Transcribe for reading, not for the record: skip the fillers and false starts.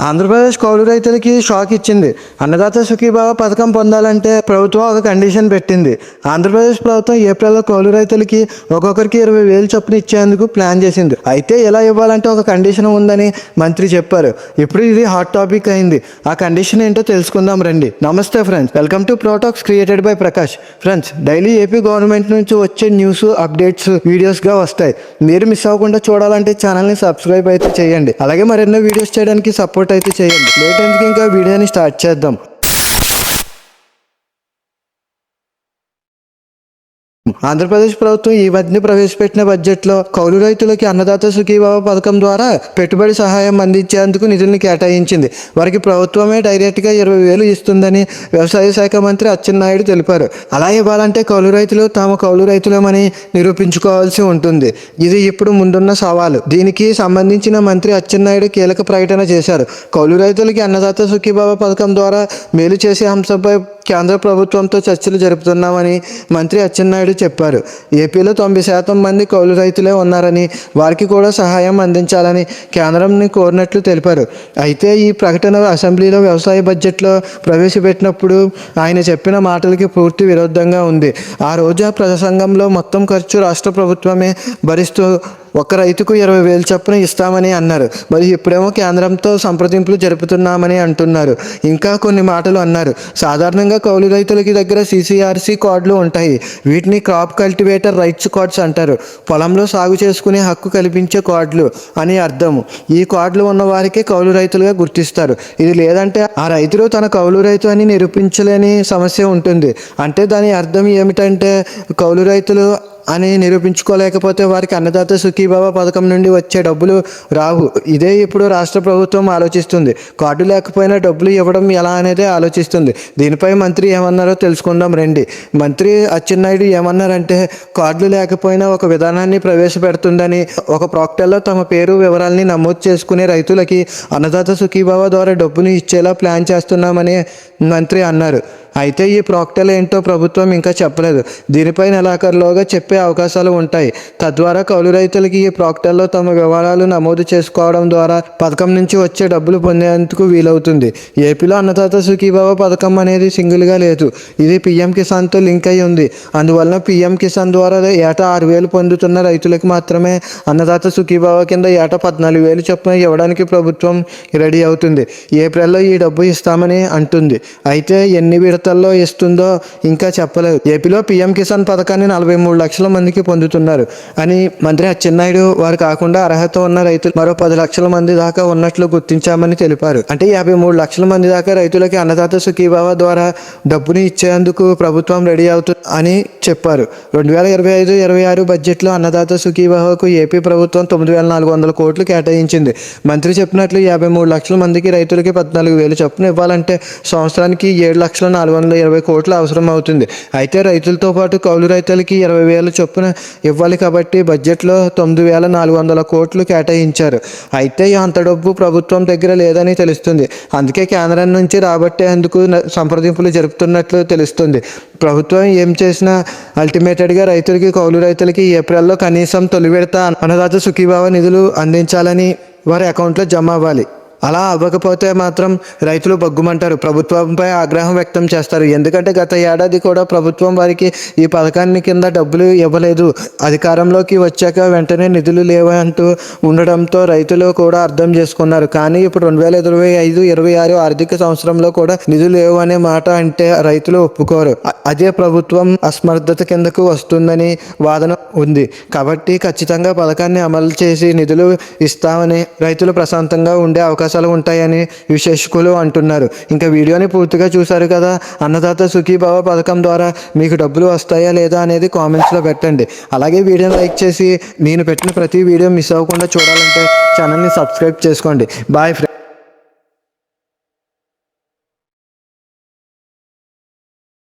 ఆంధ్రప్రదేశ్ కౌలు రైతులకి షాక్ ఇచ్చింది. అన్నదాత సుఖీభావ పథకం పొందాలంటే ప్రభుత్వం ఒక కండిషన్ పెట్టింది. ఆంధ్రప్రదేశ్ ప్రభుత్వం ఏప్రిల్లో కౌలు రైతులకి ఒక్కొక్కరికి 20,000 చొప్పున ఇచ్చేందుకు ప్లాన్ చేసింది. అయితే ఎలా ఇవ్వాలంటే ఒక కండిషన్ ఉందని మంత్రి చెప్పారు. ఇప్పుడు ఇది హాట్ టాపిక్ అయింది. ఆ కండిషన్ ఏంటో తెలుసుకుందాం రండి. నమస్తే ఫ్రెండ్స్, వెల్కమ్ టు ప్రోటాక్స్ created by Prakash. Friends, daily AP government నుంచి వచ్చే న్యూస్ అప్డేట్స్ వీడియోస్గా వస్తాయి. మీరు మిస్ అవ్వకుండా చూడాలంటే ఛానల్ని సబ్స్క్రైబ్ అయితే చేయండి. అలాగే మరెన్నో వీడియోస్ చేయడానికి సపోర్ట్ అయితే చేయండి. లేట్ ఎందుకు, ఇంకా వీడియోని స్టార్ట్ చేద్దాం. ఆంధ్రప్రదేశ్ ప్రభుత్వం ఈ మధ్య ప్రవేశపెట్టిన బడ్జెట్లో కౌలు రైతులకి అన్నదాత సుఖీభావ పథకం ద్వారా పెట్టుబడి సహాయం అందించేందుకు నిధులను కేటాయించింది. వారికి ప్రభుత్వమే డైరెక్ట్గా 20,000 ఇస్తుందని వ్యవసాయ శాఖ మంత్రి అచ్చెన్నాయుడు తెలిపారు. అలా ఇవ్వాలంటే కౌలు రైతులు తాము కౌలు రైతులమని నిరూపించుకోవాల్సి ఉంటుంది. ఇది ఇప్పుడు ముందున్న సవాలు. దీనికి సంబంధించిన మంత్రి అచ్చెన్నాయుడు కీలక ప్రకటన చేశారు. కౌలు రైతులకి అన్నదాత సుఖీభావ పథకం ద్వారా మేలు చేసే అంశంపై కేంద్ర ప్రభుత్వంతో చర్చలు జరుపుతున్నామని మంత్రి అచ్చెన్నాయుడు చెప్పారు. ఏపీలో 90% మంది కౌలు రైతులే ఉన్నారని, వారికి కూడా సహాయం అందించాలని కేంద్రంని కోరినట్లు తెలిపారు. అయితే ఈ ప్రకటన అసెంబ్లీలో వ్యవసాయ బడ్జెట్లో ప్రవేశపెట్టినప్పుడు ఆయన చెప్పిన మాటలకి పూర్తి విరుద్ధంగా ఉంది. ఆ రోజు ప్రసంగంలో మొత్తం ఖర్చు రాష్ట్ర ప్రభుత్వమే భరిస్తూ ఒక రైతుకు 20,000 చొప్పున ఇస్తామని అన్నారు. మరి ఇప్పుడేమో కేంద్రంతో సంప్రదింపులు జరుపుతున్నామని అంటున్నారు. ఇంకా కొన్ని మాటలు అన్నారు. సాధారణంగా కౌలు రైతులకి దగ్గర CCRC కార్డులు ఉంటాయి. వీటిని క్రాప్ కల్టివేటర్ రైట్స్ కార్డ్స్ అంటారు. పొలంలో సాగు చేసుకునే హక్కు కల్పించే కార్డులు అని అర్థము. ఈ కార్డులు ఉన్న వారికి కౌలు రైతులుగా గుర్తిస్తారు. ఇది లేదంటే ఆ రైతులు తన కౌలు రైతు అని నిరూపించలేని సమస్య ఉంటుంది. అంటే దాని అర్థం ఏమిటంటే కౌలు రైతులు అని నిరూపించుకోలేకపోతే వారికి అన్నదాత సుఖీభావ పథకం నుండి వచ్చే డబ్బులు రావు. ఇదే ఇప్పుడు రాష్ట్ర ప్రభుత్వం ఆలోచిస్తుంది. కార్డు లేకపోయినా డబ్బులు ఇవ్వడం ఎలా అనేది ఆలోచిస్తుంది. దీనిపై మంత్రి ఏమన్నారో తెలుసుకుందాం రండి. మంత్రి అచ్చెన్నాయుడు ఏమన్నారంటే, కార్డులు లేకపోయినా ఒక విధానాన్ని ప్రవేశపెడుతుందని, ఒక ప్రాక్టర్లో తమ పేరు వివరాలని నమోదు చేసుకునే రైతులకి అన్నదాత సుఖీభావ ద్వారా డబ్బులు ఇచ్చేలా ప్లాన్ చేస్తున్నామని మంత్రి అన్నారు. అయితే ఈ ప్రాక్టర్లు ఏంటో ప్రభుత్వం ఇంకా చెప్పలేదు. దీనిపై నెలాఖరులోగా చెప్పే అవకాశాలు ఉంటాయి. తద్వారా కౌలు రైతులకి ఈ ప్రాక్టర్లో తమ వివరాలు నమోదు చేసుకోవడం ద్వారా పథకం నుంచి వచ్చే డబ్బులు పొందేందుకు వీలవుతుంది. ఏపీలో అన్నదాత సుఖీభావ పథకం అనేది సింగిల్గా లేదు. ఇది PM కిసాన్తో లింక్ అయి ఉంది. అందువలన PM కిసాన్ ద్వారా ఏటా 6,000 పొందుతున్న రైతులకు మాత్రమే అన్నదాత సుఖీభావ కింద ఏటా 14,000 చొప్పున ఇవ్వడానికి ప్రభుత్వం రెడీ అవుతుంది. ఏప్రిల్లో ఈ డబ్బు ఇస్తామని అంటుంది. అయితే ఎన్ని విడతల్లో ఇస్తుందో ఇంకా చెప్పలేదు. ఏపీలో PM కిసాన్ పథకాన్ని 43 లక్షల మందికి పొందుతున్నారు అని మంత్రి అచ్చెన్నాయుడు, వారు కాకుండా అర్హత ఉన్న రైతులు మరో 10 లక్షల మంది దాకా ఉన్నట్లు గుర్తించామని తెలిపారు. అంటే 53 లక్షల మంది దాకా రైతులకి అన్నదాత సుఖీభావ ద్వారా డబ్బుని ఇచ్చేందుకు ప్రభుత్వం రెడీ అవుతుంది అని చెప్పారు. 2025-26 బడ్జెట్లో అన్నదాత సుఖీభావకు ఏపీ ప్రభుత్వం 9,400 కోట్లు కేటాయించింది. మంత్రి చెప్పినట్లు 53 లక్షల మందికి రైతులకి 14,000 చొప్పున ఇవ్వాలంటే సంవత్సరానికి 7,420 కోట్లు అవసరం అవుతుంది. అయితే రైతులతో పాటు కౌలు రైతులకి 20,000 చొప్పున ఇవ్వాలి కాబట్టి బడ్జెట్లో 9,400 కోట్లు కేటాయించారు. అయితే అంత డబ్బు ప్రభుత్వం దగ్గర లేదని తెలుస్తుంది. అందుకే కేంద్రం నుంచి రాబట్టేందుకు సంప్రదింపులు జరుపుతున్నట్లు తెలుస్తుంది. ప్రభుత్వం ఏం చేసినా అల్టిమేటెడ్గా రైతులకి కౌలు రైతులకి ఏప్రిల్లో కనీసం తొలి విడత అన్నదాత సుఖీభావ నిధులు అందించాలని వారి అకౌంట్లో జమ అవ్వాలి. అలా అవ్వకపోతే మాత్రం రైతులు బగ్గుమంటారు, ప్రభుత్వంపై ఆగ్రహం వ్యక్తం చేస్తారు. ఎందుకంటే గత ఏడాది కూడా ప్రభుత్వం వారికి ఈ పథకాన్ని కింద డబ్బులు ఇవ్వలేదు. అధికారంలోకి వచ్చాక వెంటనే నిధులు లేవంటూ ఉండడంతో రైతులు కూడా అర్థం చేసుకున్నారు. కానీ ఇప్పుడు 2025-26 ఆర్థిక సంవత్సరంలో కూడా నిధులు లేవు అనే మాట అంటే రైతులు ఒప్పుకోరు. అదే ప్రభుత్వం అసమర్థత కిందకు వస్తుందని వాదన ఉంది. కాబట్టి ఖచ్చితంగా పథకాన్ని అమలు చేసి నిధులు ఇస్తామని రైతులు ప్రశాంతంగా ఉండే అవకాశం ఉంటాయని విశ్లేషకులు అంటున్నారు. ఇంకా వీడియోని పూర్తిగా చూశారు కదా. అన్నదాత సుఖీభావ పథకం ద్వారా మీకు డబ్బులు వస్తాయా లేదా అనేది కామెంట్స్లో పెట్టండి. అలాగే వీడియోని లైక్ చేసి నేను పెట్టిన ప్రతి వీడియో మిస్ అవ్వకుండా చూడాలంటే ఛానల్ని సబ్స్క్రైబ్ చేసుకోండి. Bye friends.